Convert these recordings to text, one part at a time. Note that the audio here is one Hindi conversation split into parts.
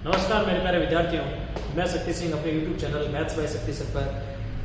नमस्कार मेरे प्यारे विद्यार्थियों, मैं शक्ति सिंह अपने YouTube चैनल मैथ्स बाय शक्ति सर पर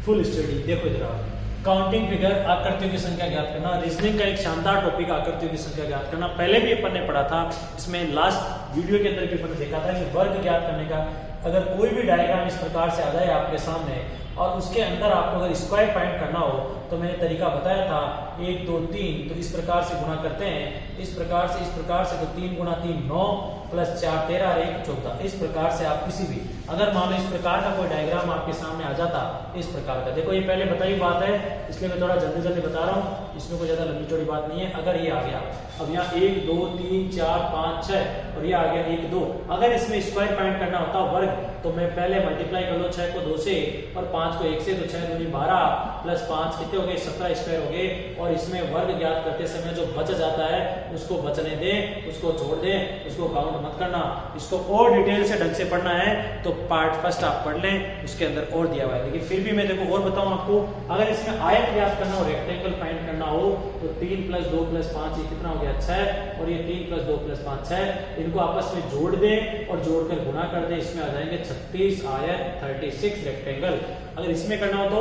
फुल स्टडी। देखो इधर आओ। काउंटिंग फिगर, आकृतियों की संख्या ज्ञात करना, रीजनिंग का एक शानदार टॉपिक आकृतियों की संख्या ज्ञात करना। पहले भी अपन ने पढ़ा था, इसमें लास्ट वीडियो के अंदर भी अपन ने देखा था कि वर्ग ज्ञात करने का अगर कोई भी डायग्राम इस प्रकार से आ जाए आपके सामने और उसके अंदर आपको अगर स्क्वायर फाइंड करना हो तो मैंने तरीका बताया था 1 2 3 तो इस प्रकार से गुणा करते हैं, इस प्रकार से तो 3 गुणा 3 9 प्लस 4 13 और 1 14। इस प्रकार से आप किसी भी अगर मान लो इस प्रकार का कोई डायग्राम आपके सामने आ जाता इस प्रकार का, देखो ये पहले बताई बात है इसलिए मैं थोड़ा जल्दी जल्दी बता रहा हूँ, इसमें कोई ज्यादा लंबी चौड़ी बात नहीं है। अगर ये आ गया, अब यहाँ 1 2 3 4 5 6 और ये आ गया 1 2, अगर इसमें स्क्वायर फाइंड करना होता वर्ग तो मैं पहले मल्टीप्लाई कर लो 6 को 2 से और 5 को 1 से, तो 6 दूनी 12 प्लस 5 कितने हो गए 17 स्क्वायर हो गए। और इसमें वर्ग ज्ञात करते समय जो बच जाता है उसको बचने दें, उसको छोड़ दें, उसको काउंट मत करना। इसको और डिटेल से ढंग से पढ़ना है तो पार्ट फर्स्ट आप पढ़ लें, उसके अंदर और दिया हुआ है। लेकिन फिर भी मैं देखो और बताऊं आपको, अगर इसमें आयत ज्ञात करना हो, रेक्टेंगल फाइंड करना हो तो 3 प्लस 2 प्लस 5 ये कितना हो गया 6 और ये 3 प्लस 2 प्लस 5 6। इनको आपस में जोड़ दें और जोड़कर गुणा कर दें, इसमें आ जाएंगे 36 आयत 36 रेक्टेंगल। अगर इसमें करना हो तो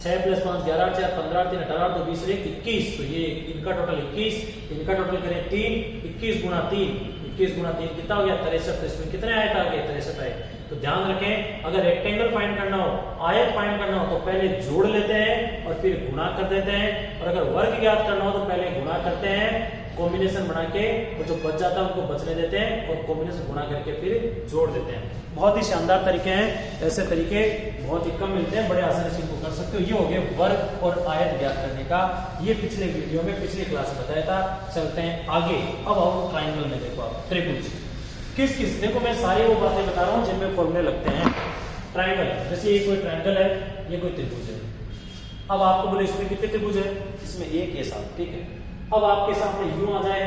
6 प्लस 5 11 4 15 3 18 तो 20 21, तो ये इनका टोटल 21, इनका टोटल करें 3 21 गुणा 3 कितना हो गया 63। तो इसमें कितने आयत आ गए 63 आए। तो ध्यान रखें अगर रेक्टेंगल फाइंड करना हो, आयत फाइंड करना हो तो पहले जोड़ लेते हैं और फिर गुणा कर देते हैं, और अगर वर्ग ज्ञात करना हो तो पहले गुणा करते हैं कॉम्बिनेशन बना के, और जो बच जाता है उनको बचने देते हैं और कॉम्बिनेशन गुणा करके फिर जोड़ देते हैं। बहुत ही शानदार तरीके हैं, ऐसे तरीके बहुत ही कम मिलते हैं, बड़े आसानी से इनको कर सकते हो। ये हो गया वर्ग और आयत ज्ञात करने का, ये पिछले वीडियो में पिछली क्लास में बताया था। चलते हैं आगे। अब आओ ट्राइंगल में, देखो आप त्रिभुज किस किस, देखो मैं सारी वो बातें बता रहा हूँ जिनमें फॉर्मूले लगते हैं। ट्राइंगल, जैसे ये कोई ट्राइंगल है, ये कोई त्रिभुज है। अब आपको बोले इसमें कितने त्रिभुज है, इसमें एक ये साथ, ठीक है। अब आपके सामने यूं आ जाए,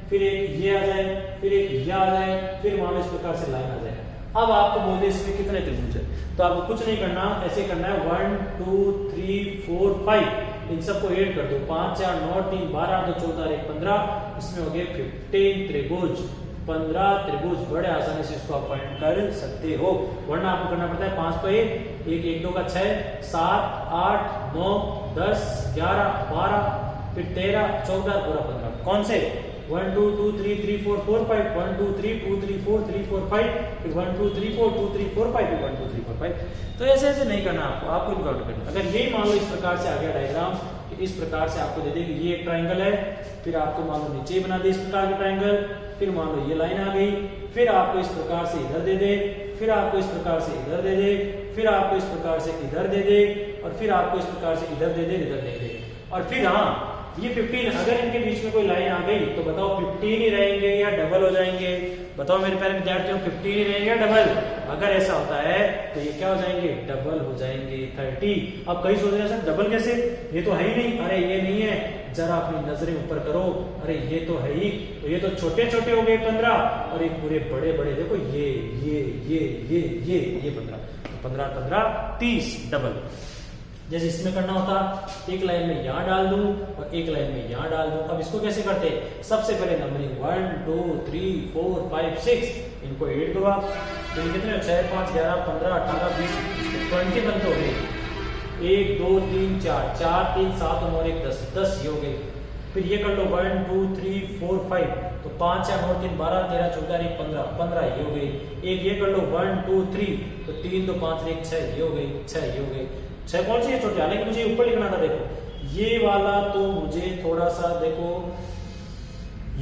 फिर एक ये आ जाए, फिर एक ये आ जाए, फिर मान लो इस प्रकार से लाइन आ जाए। अब आपको बोले इसमें कितने त्रिभुज है, तो आपको कुछ नहीं करना, ऐसे करना है 1 2 3 4 5, इन सबको ऐड कर दो, 5 4 9 3 12 2 14 1 15, इसमें हो गए 15 त्रिभुज, 15 त्रिभुज। बड़े आसानी से इसको आप फाइंड कर सकते हो, वरना आपको करना पड़ता है 5 को 1 1 2 का 6 7 8 9 10 11 12 फिर 13 14 पूरा 15। कौन से 1 2 2 3 3 4 4 5 1 2 3 2 3 4 3 4 5 फिर 1 2 3 4 2 3 4 5 फिर 1 2 3 4 5। तो ऐसे ऐसे नहीं करना आपको इनकाउंट करना। अगर यही मान लो इस प्रकार से आ गया डायग्राम, इस प्रकार से आपको दे देगी ये एक ट्राइंगल है, फिर आपको मान लो नीचे बना दे इस प्रकार की ट्राइंगल, फिर मान लो ये लाइन आ गई, फिर आपको इस प्रकार से इधर दे दे, फिर आपको इस प्रकार से इधर दे दे, फिर आपको इस प्रकार से इधर दे दे, और फिर आपको इस प्रकार से इधर दे दे, इधर दे दे, और फिर हाँ ये 15, अगर इनके बीच में कोई लाइन आ गई तो बताओ 15 ही रहेंगे या डबल हो जाएंगे। बताओ मेरे प्यारे विद्यार्थियों, 15 ही रहेंगे या डबल। अगर ऐसा होता है तो ये क्या हो जाएंगे, डबल हो जाएंगे 30। अब कई सोच रहे हैं सर डबल कैसे, ये तो है ही नहीं। अरे ये नहीं है, जरा अपनी नजरें ऊपर करो, अरे ये तो है ही, तो ये तो छोटे छोटे हो गए 15 और एक पूरे बड़े बड़े, देखो ये 15 15 30 डबल। जैसे इसमें करना होता, एक लाइन में यहां डाल दूं और एक लाइन में यहां डाल दूं। अब इसको कैसे करते, सबसे पहले नंबरिंग 1 2 3 4 5 6, इनको ऐड करो आप, तो ये कितने 6 5 11 15 18 20 20 बनते हो गए। 1 2 3 4 4 3 7 और 1 10 10 ये हो गए। फिर ये कर लो 1 2 3 4 5, तो 5 4 9 3 12 13 14 1 15 15 ये हो गए। एक ये कर लो 1 2 3, तो 3 2 5 1 6 ये हो गए, 6 ये हो गए। 6 कौन सी है छोटे, हालांकि मुझे ऊपर लिखना था, देखो ये वाला तो मुझे थोड़ा सा देखो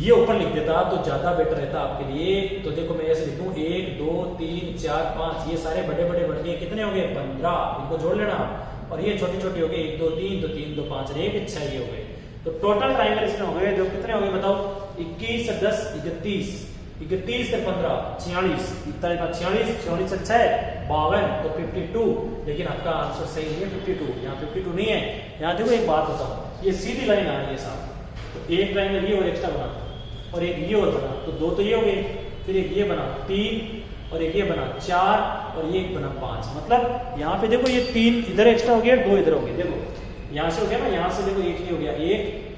ये ऊपर लिख देता तो ज्यादा बेटर रहता आपके लिए। तो देखो मैं ऐसे लिखूं 1 2 3 4 5, ये सारे बड़े बड़े बढ़ गए, कितने हो गए 15, इनको जोड़ लेना। और ये छोटी छोटी हो गई 1 2 3 तो 3 2 5 1 6 ये हो गए। तो टोटल ट्राइंगल इसमें हो गए, जो कितने हो गए बताओ 21 10 31 31 से 15 46 46 46 से 6 52 तो 52। लेकिन आपका आंसर सही है 52, यहाँ 52 नहीं है। यहाँ देखो एक बात बताओ, ये सीधी लाइन आ रही है साथ, तो एक ट्राइंगल ये और एक्स्ट्रा बना और एक ये और बना, तो 2 तो ये हो गए, फिर एक ये बना 3 और एक ये बना 4 और ये एक बना 5। मतलब यहाँ पे देखो ये 3 इधर एक्स्ट्रा हो गया, 2 इधर हो गए। देखो यहाँ से हो गया ना, यहाँ से देखो एक ये हो गया,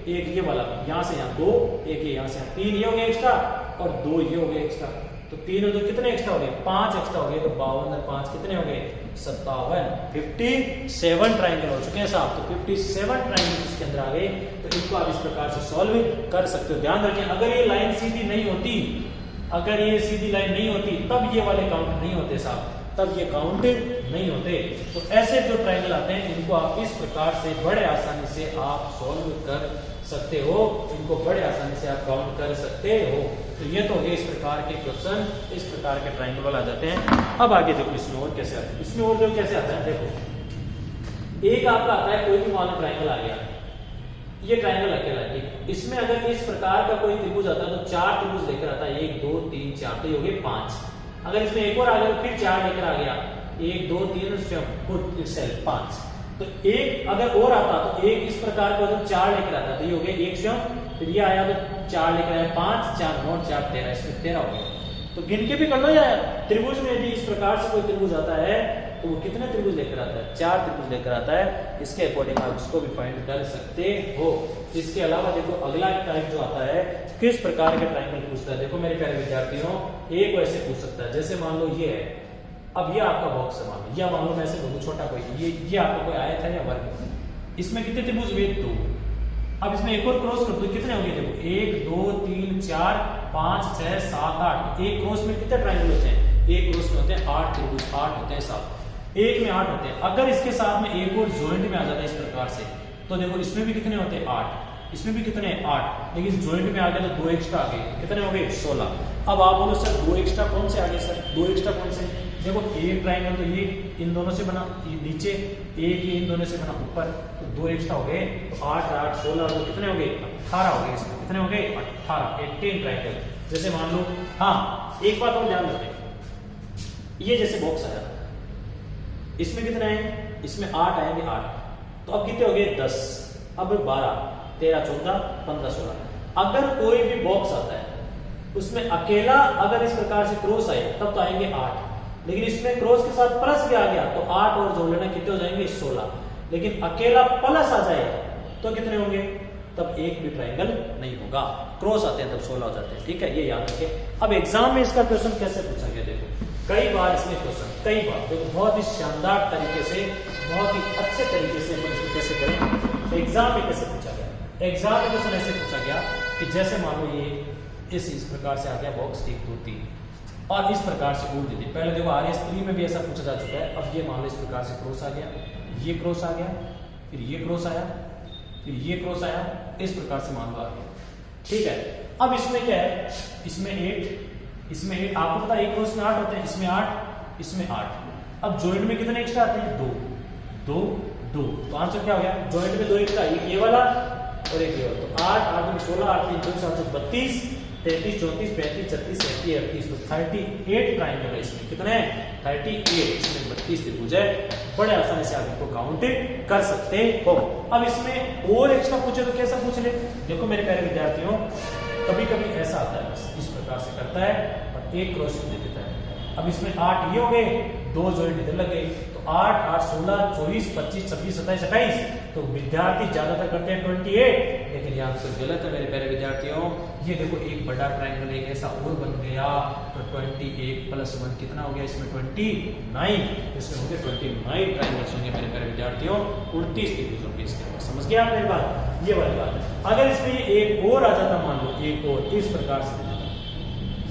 एक ये वाला यहाँ से यहाँ 2, एक ये यहाँ से 3 ये हो गया एक्स्ट्रा, और 2 ये हो गए एक्स्ट्रा, तो 3 और 2 कितने एक्स्ट्रा हो गए, 5 एक्स्ट्रा हो गए, तो 52 और 5 कितने हो गए, 57, 57 ट्राइंगल हो चुके हैं साहब। तो 57 ट्राइंगल इसके अंदर आ गए, तो इनको आप इस प्रकार से सॉल्व कर सकते हो। ध्यान रखें, अगर ये लाइन सीधी नहीं होती, अगर ये सीधी लाइन नहीं होती तब ये वाले काउंट नहीं होते साहब, तब ये काउंट नहीं होते। तो ऐसे जो ट्राइंगल आते हैं इनको आप इस प्रकार से बड़े आसानी से आप सॉल्व कर सकते हो, इनको बड़े आसानी से आप काउंट कर सकते हो। तो ये तो हो गए इस प्रकार के क्वेश्चन, इस प्रकार के ट्राइंगल आ जाते हैं। अब आगे देखो इसमें और कैसे आता है, इसमें और देखो कैसे आता है। देखो एक आपका आता है कोई भी मान ट्राइंगल आ गया, ये ट्राइंगल अकेला है, इसमें अगर इस प्रकार का कोई त्रिभुज आता है तो 4 त्रिभुज लेकर आता है, 1 2 3 4, तो ये हो गए 5। अगर इसमें एक और आ गया तो फिर 4 लेकर आ गया, 1 2 3 पुट इटसेल्फ 5। तो एक अगर और आता तो एक इस प्रकार का तो 4 लेकर आता, तो ये हो गया 1 स्वयं, फिर ये आया तो 4 लेकर आया, 5 4 9 4 13, इसमें 13 हो गया। तो गिन के भी कर लो यार, त्रिभुज में यदि इस प्रकार से कोई त्रिभुज आता है तो वो कितने त्रिभुज लेकर आता है, 4 त्रिभुज लेकर आता है। इसके अकॉर्डिंग आप इसको भी फाइंड कर सकते हो। इसके अलावा देखो अगला टाइप जो आता है, किस प्रकार के ट्राइंगल पूछता है। देखो मेरे प्यारे विद्यार्थियों, एक वैसे पूछ सकता है, जैसे मान लो ये है, अब ये आपका बॉक्स है मान लो, या मान लो मैं ऐसे बोलूं छोटा कोई, ये आपका कोई आयत है या वर्ग, इसमें कितने त्रिभुज हुए, 2। अब इसमें एक और क्रॉस कर दो, कितने होंगे, देखो 1 2 3 4 5 6 7 8, एक क्रॉस में कितने ट्राइंगल होते हैं, एक क्रॉस में होते हैं 8 त्रिभुज, 8 होते हैं साहब, एक में 8 होते हैं। अगर इसके साथ में एक और जॉइंट में आ जाता है इस प्रकार से, तो देखो इसमें भी कितने होते हैं 8, इसमें भी कितने 8, लेकिन जॉइंट में आ गया तो 2 एक्स्ट्रा आ गए, कितने हो गए 16। अब आप बोलो सर 2 एक्स्ट्रा कौन से आ गए सर, 2 एक्स्ट्रा कौन से, देखो एक ट्राइंगल तो ये इन दोनों से बना, ये नीचे, एक ये इन दोनों से बना ऊपर, तो 2 एक्स्ट्रा हो गए, तो 8 8 16 तो कितने हो गए 18 हो गए, इसमें कितने हो गए 18, 18 ट्राइंगल। जैसे मान लो, हाँ एक बात और ध्यान रखें, ये जैसे बॉक्स आया, इसमें कितने हैं, इसमें 8 आएंगे 8, तो अब कितने हो गए 10, अब 12 13 14 15 16। अगर कोई भी बॉक्स आता है उसमें अकेला अगर इस प्रकार से क्रॉस आए तब तो आएंगे 8, लेकिन इसमें क्रॉस के साथ प्लस भी आ गया तो 8 और जोड़ लेना, कितने हो जाएंगे 16। लेकिन अकेला प्लस आ जाए तो कितने होंगे, तब एक भी ट्राइंगल नहीं होगा, क्रॉस आते हैं तब 16 हो जाते हैं, ठीक है, ये याद रखें। अब एग्जाम में इसका क्वेश्चन कैसे पूछा गया, देखो कई बार इसमें क्वेश्चन, कई बार देखो बहुत ही शानदार तरीके से, बहुत ही अच्छे तरीके से अपन इसको कैसे करें, एग्जाम में कैसे पूछा गया। एग्जाम में क्वेश्चन ऐसे पूछा गया कि जैसे मान लो ये इस प्रकार से आ गया बॉक्स 1 2 3 और इस प्रकार से उड़ दी। पहले देखो RS3 में भी ऐसा पूछा जा चुका है। अब ये मान लो इस प्रकार से क्रॉस आ गया, ये क्रॉस आ गया, फिर ये क्रॉस आया, फिर ये क्रॉस आया, इस प्रकार से मान लो आ गया, ठीक है। अब इसमें क्या है, इसमें 8, इसमें 8, आपको पता है एक क्रॉस में 8 होते हैं, इसमें 8, इसमें 8। अब जॉइंट में कितने एक्स्ट्रा आते हैं, 2 2 2, तो आंसर क्या हो गया, जॉइंट में 2 एक्स्ट्रा, एक ये वाला और एक ये वाला, तो 8 8 में 16, 8 3 24 32 33 34 35 36 37 38, तो 38 ट्राइंगल है इसमें, कितने हैं 38, इसमें 32 त्रिभुज है। बड़े आसानी से आप इनको काउंट कर सकते हो। अब इसमें और एक्स्ट्रा पूछे तो कैसा पूछ ले, देखो मेरे प्यारे विद्यार्थियों, कभी कभी ऐसा आता है, इस प्रकार से करता है और एक क्रॉस दे देता है। अब इसमें 8 ये हो गए, 2 जॉइंट इधर लग गए, तो 8 8 16 24 25 26 27 28, तो विद्यार्थी ज्यादातर करते हैं 28, लेकिन ये आंसर गलत है मेरे प्यारे विद्यार्थियों। ये देखो एक बड़ा ट्राइंगल एक ऐसा और बन गया, तो 21 + 1 कितना हो गया, इसमें 29, इसमें हो गए 29 ट्राइंगल्स होंगे मेरे प्यारे विद्यार्थियों, 29 त्रिभुज होंगे इसके अंदर। समझ गया आप मेरी बात, ये वाली बात है। अगर इसमें एक और आ जाता, मान लो एक और इस प्रकार से,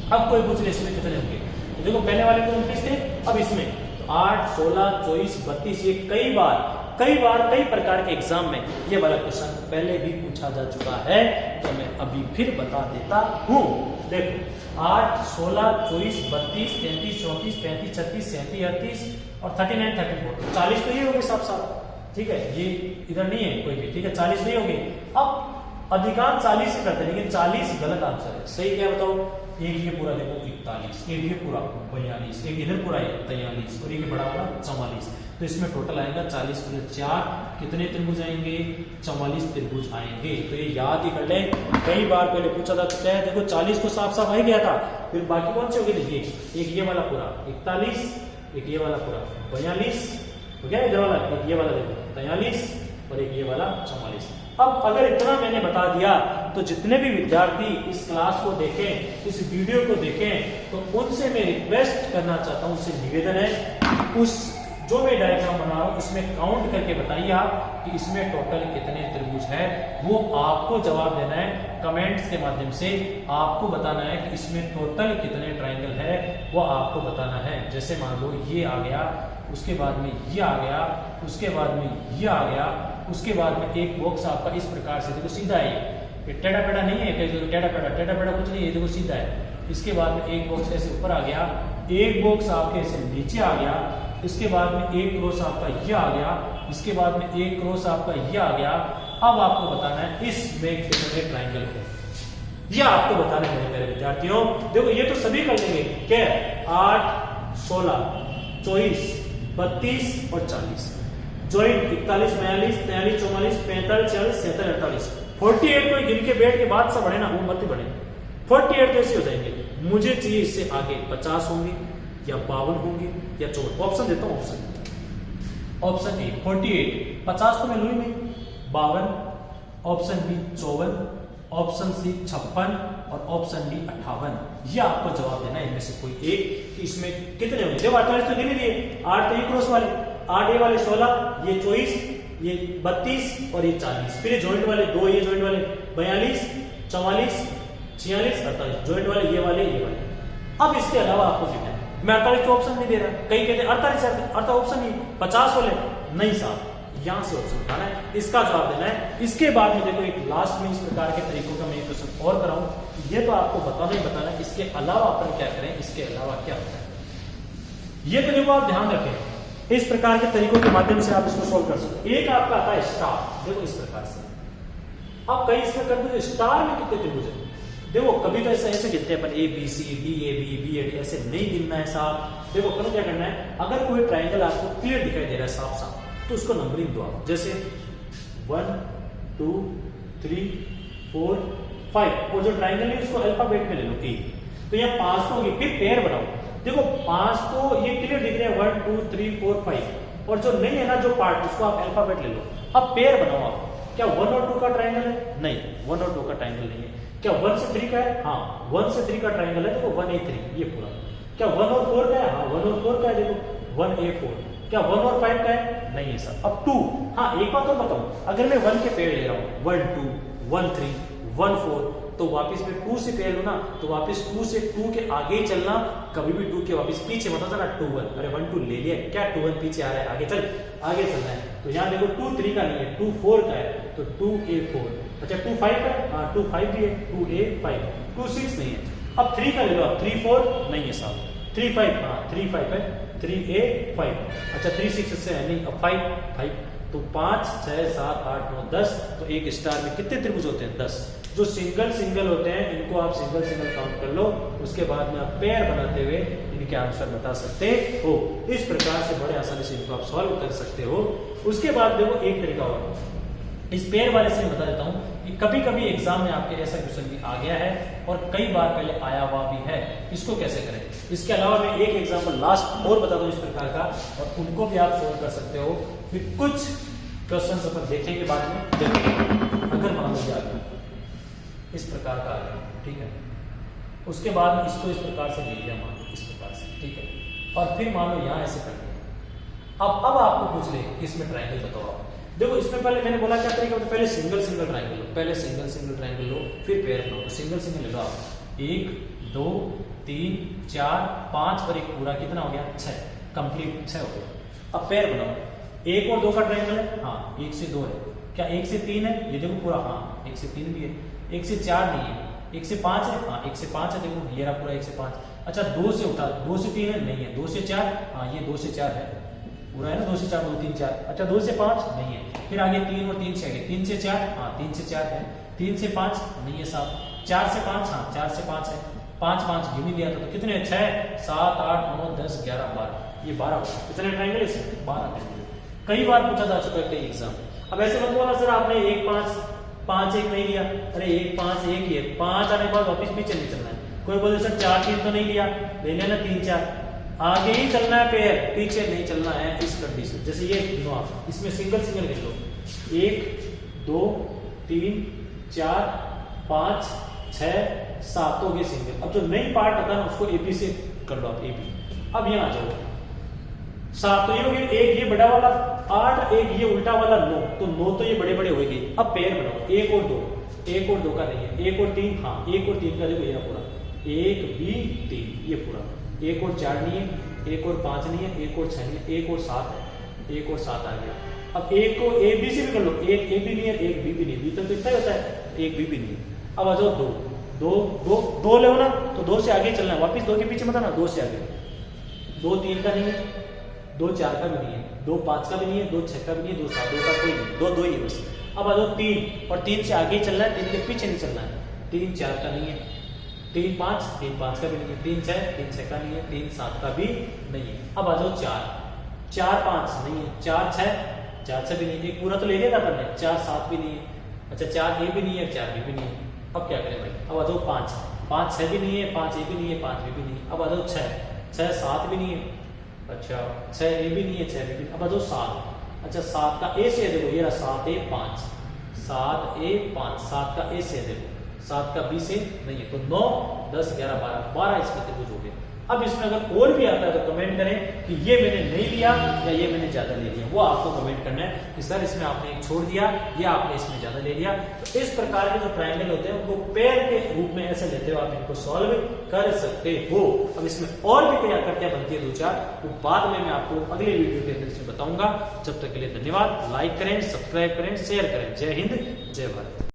अब कोई पूछ ले इसमें कितने होंगे, देखो पहले वाले में 29 थे, अब इसमें तो 8 16 24 32, ये कई बार कई प्रकार के एग्जाम में ये वाला क्वेश्चन पहले भी पूछा जा चुका है, तो मैं अभी फिर बता देता हूँ। देखो 8 16 24 32 33 34 35 36 37 38 और 39 34, 40 तो ये हो गए साफ, ठीक है, ये इधर नहीं है कोई भी, ठीक है, 40 नहीं होंगे। अब अधिकांश 40 से करते हैं, लेकिन 40 गलत आंसर है, सही क्या बताओ, एक ये पूरा देखो 41, एक ये पूरा 42, एक इधर पूरा 43 और ये बड़ा वाला 44, तो इसमें टोटल आएगा 40 + 4 कितने त्रिभुज आएंगे, 44 त्रिभुज आएंगे। तो ये याद ही कर लें, कई बार पहले पूछा जा चुका है। देखो 40 तो साफ आ ही गया था, फिर बाकी कौन से हो गए, देखिए एक ये वाला पूरा 41, एक ये वाला पूरा 42 हो गया, इधर वाला एक ये वाला देखो 43, और एक ये वाला 44। अब अगर इतना मैंने बता दिया तो जितने भी विद्यार्थी इस क्लास को देखें, इस वीडियो को देखें, तो उनसे मैं रिक्वेस्ट करना चाहता हूं, उनसे निवेदन है, उस जो मैं डायग्राम बना रहा हूं उसमें काउंट करके बताइए आप कि इसमें टोटल कितने त्रिभुज है। वो आपको जवाब देना है कमेंट्स के माध्यम से। आपको बताना है कि इसमें टोटल कितने ट्रायंगल है, वो आपको बताना है। जैसे मान लो ये आ गया, उसके बाद में ये आ गया, उसके बाद में ये आ गया, उसके बाद में एक बॉक्स आपका इस प्रकार से देखो सीधा है, ये टेढ़ा पेढ़ा नहीं है, कहीं टेढ़ा पेढ़ा कुछ नहीं है, देखो सीधा है। इसके बाद में एक बॉक्स ऐसे ऊपर आ गया, एक बॉक्स आपके ऐसे नीचे आ गया, इसके बाद में एक क्रॉस आपका ये आ गया, इसके बाद में एक क्रॉस आपका ये आ गया। अब आपको बताना है इसमें कितने ट्रायंगल है, ये आपको बताना है मेरे विद्यार्थियों। देखो ये तो सभी कर लेंगे, क्या 8, 16, 24, 32 और 40 ज्वाइंट 41, 42, 43, 44, 45, 46, 47, 48, 48 को गिन के बैठ के बाद से बढ़े ना, वो मत बढ़े, 48 तो ऐसे हो जाएंगे। मुझे चाहिए इससे आगे 50 होंगे या 52 होंगे या 54। ऑप्शन देता हूं, ऑप्शन ए 48, 50 तो मैं लूँ नहीं, 52, ऑप्शन बी 54, ऑप्शन सी 56 और ऑप्शन डी 58। ये आपको जवाब देना है इनमें से कोई एक कि इसमें कितने होंगे। देखो 48 तो गिन लिए, 8 तो ये क्रॉस वाले, 8 ये वाले 16, ये 24, ये 32 और ये 40, फिर ये जॉइंट वाले 2, ये जॉइंट वाले 42, 44, 46, 48, जॉइंट वाले ये वाले ये वाले। अब इसके अलावा आपको कितना है, मैं 48 तो ऑप्शन नहीं दे रहा, कई कहते हैं 48 ऑप्शन नहीं, 50 वाले नहीं साहब, यहां से ऑप्शन उठाना है, इसका जवाब देना है। इसके बाद में देखो एक लास्ट में इस प्रकार के तरीकों का मैं क्वेश्चन और कराऊं, ये तो आपको बताना ही बताना है, इसके अलावा अपन क्या करें, इसके अलावा क्या होता है ये तो देखो आप ध्यान रखें। इस प्रकार के तरीकों के माध्यम से आप इसको सोल्व कर सकते। एक आपका आता है स्टार, देखो इस प्रकार से आप कई इसमें कर दो, स्टार में कितने त्रिभुज है देखो, कभी तो ऐसे गिनते हैं अपन A B C D A B B A D, ऐसे नहीं गिनना है साहब। देखो अपन क्या करना है, अगर कोई ट्रायंगल आपको क्लियर दिखाई दे रहा है साफ साफ, तो उसको नंबरिंग दो आप, जैसे 1 2 3 4 5, और जो ट्रायंगल है उसको अल्फाबेट में ले लो A, तो यहाँ 5 होगी, फिर पेयर बनाओ। देखो 5 तो ये क्लियर दिख रहे हैं 1 2 3 4 5, और जो नहीं है ना जो पार्ट, उसको आप अल्फाबेट ले लो। अब पेयर बनाओ आप, क्या 1 और 2 का ट्रायंगल है? नहीं, 1 और 2 का ट्रायंगल नहीं है। क्या 1 से 3 का है? हाँ 1 से 3 का ट्रायंगल है, देखो 1A3 ये पूरा। क्या 1 और 4 का है? हाँ 1 और 4 का है, देखो 1A4। क्या 1 और 5 का है? नहीं है सर। अब 2, हाँ एक बात और बताऊं, अगर मैं 1 के पेड़ ले रहा हूँ 1 2 1 3 1 4, तो वापस में 2 से पेड़ लो ना, तो वापस 2 से 2 के आगे ही चलना, कभी भी 2 के वापस पीछे मत चलना। 2 1, अरे 1 2 ले लिया, क्या 2 1 पीछे आ रहा है, आगे चल, आगे चलना है। तो यहाँ देखो 2 3 का नहीं है, 2 4 का है, तो 2A4। अच्छा 2 5 है, हाँ 2 5 भी है, 2A5। 2 6 नहीं है, अब 3 का ले लो, अब 3 4 नहीं है साहब, 3 5, हाँ 3 5 है, 3A5। अच्छा 3 6 से है नहीं, अब 5 5, तो 5 6 7 8 9 10, तो एक स्टार में कितने त्रिभुज होते हैं? 10। जो सिंगल सिंगल होते हैं इनको आप सिंगल सिंगल काउंट कर लो, उसके बाद में आप पेयर बनाते हुए इनके आंसर बता सकते हो। इस प्रकार से बड़े आसानी से इनको आप सॉल्व कर सकते हो। उसके बाद देखो एक तरीका और, इस पेयर वाले से मैं बता देता हूं कि कभी कभी एग्जाम में आपके ऐसा क्वेश्चन भी आ गया है और कई बार पहले आया हुआ भी है, इसको कैसे करें। इसके अलावा मैं एक एग्जाम्पल लास्ट और बता दूं इस प्रकार का, और उनको भी आप सोल्व कर सकते हो। फिर कुछ क्वेश्चन अपन देखेंगे बाद में। देखो अगर मान लो आ गया इस प्रकार का आ गया, ठीक है, उसके बाद इसको इस प्रकार से ले लिया, मान लो इस प्रकार से, ठीक है, और फिर मान लो यहाँ ऐसे कर दिया। अब आपको पूछ ले कि इसमें ट्रायंगल बताओ आप। देखो इसमें पहले मैंने बोला क्या तरीका, पहले सिंगल सिंगल ट्रायंगल लो, पहले सिंगल सिंगल ट्रायंगल लो, फिर पेयर बनाओ। तो सिंगल सिंगल ले लो आप, 1 2 3 4 5 और एक पूरा, कितना हो गया? 6, कंप्लीट 6 हो गया। अब पेयर बनाओ, 1 और 2 का ट्रायंगल है, हाँ 1 से 2 है। क्या 1 से 3 है? ये देखो पूरा, हाँ 1 से 3 भी है। 1 से 4 नहीं है, 1 से 5 है, हाँ 1 से 5 है, देखो ये रहा पूरा 1 से 5। अच्छा 2 से उठा, 2 से 3 है, नहीं है। 2 से 4, हाँ ये 2 से 4 है, पूरा है ना, 2 से 4 2 3 4। अच्छा 2 से 5 नहीं है, फिर आगे 3 और 3 से आगे 3 से 4, हाँ 3 से 4 है। 3 से 5 नहीं है साहब। 4 से 5, हाँ 4 से 5 है। 5 5 गिन लिया था, तो कितने? 6 7 8 9 10 11 12, ये 12 कितने ट्रायंगल है? 12 ट्रायंगल। कई बार पूछा जा चुका है कई एग्जाम। अब ऐसे मत बोला सर आपने 1 5 5 1 नहीं लिया, अरे 1 5 1 ही है, 5 आने के बाद वापस पीछे नहीं चलना है। कोई बोले सर 4 3 तो नहीं लिया, ले लेना 3 4, आगे ही चलना है पेयर, पीछे नहीं चलना है। इस कंडीशन जैसे ये गिनो आप, इसमें सिंगल सिंगल गिन लो, 1 2 3 4 5 6 7 हो गए सिंगल। अब जो नई पार्ट आता है ना उसको एबी से कर लो आप, एबी। अब यहाँ आ जाओ, 7 तो ये हो गए, एक ये बड़ा वाला 8, एक ये उल्टा वाला 9, तो 9 तो ये बड़े बड़े हो गए। अब पेयर बनाओ, 1 और 2, 1 और 2 का नहीं है, 1 और 3, हाँ 1 और 3 का देखो ये पूरा 1 2 3 ये पूरा, 1 और 4 नहीं है, 1 और 5 नहीं है, 1 और 6 नहीं है, 1 और 7 है, 1 और 7 आ गया। अब एक को ए बी से भी कर लो, एक ए बी नहीं है, एक बी भी नहीं, बी तक तो इतना ही होता है, एक बी भी नहीं है। अब आ जाओ 2 2 2 2 ले ना, तो 2 से आगे चलना है, वापिस 2 के पीछे मत आना, 2 से आगे। 2 3 का नहीं है, 2 4 का भी नहीं है, 2 5 का भी नहीं है, 2 6 का भी नहीं है, 2 7 2 का कोई नहीं, 2 2 ही है बस। अब आ जाओ 3, और 3 से आगे ही चलना है, 3 के पीछे नहीं चलना है। 3 4 का नहीं है, 3 5 3 5 का भी नहीं है, 3 6 का नहीं है, 3 7 का भी नहीं है। अब आ जाओ 4 4 5 नहीं है, 4 6 भी नहीं है, एक पूरा तो ले लिया था अपन ने, 4 7 भी नहीं है, अच्छा 4 ए भी नहीं है, 4 बी भी नहीं है। अब क्या करें भाई, अब आ जाओ 5 5 6 भी नहीं है, 5 ए भी नहीं है, 5 बी भी नहीं है। अब आ जाओ 6 7 भी नहीं है, अच्छा 6 ए भी नहीं है, 6 बी भी नहीं। अब आ जाओ 7, अच्छा 7 का ए से देखो, ये रहा 7 ए 5, 7 ए 5, 7 का ए से देखो, 7 का बी से नहीं है, तो 9 10 11 12 12 इसमें त्रिभुज हो गए। अब इसमें अगर और भी आता है तो कमेंट करें कि ये मैंने नहीं लिया या ये मैंने ज्यादा ले लिया, वो आपको कमेंट करना है कि सर इसमें आपने एक छोड़ दिया या आपने इसमें ज्यादा ले लिया। तो इस प्रकार के जो ट्रायंगल होते हैं उनको पेयर के रूप में ऐसे लेते हो आप इनको सॉल्व कर सकते हो। अब इसमें और भी कोई आकृतियां बनती है 2-4, तो बाद में मैं आपको अगले वीडियो के अंदर इसमें बताऊंगा। जब तक के लिए धन्यवाद, लाइक करें, सब्सक्राइब करें, शेयर करें। जय हिंद, जय भारत।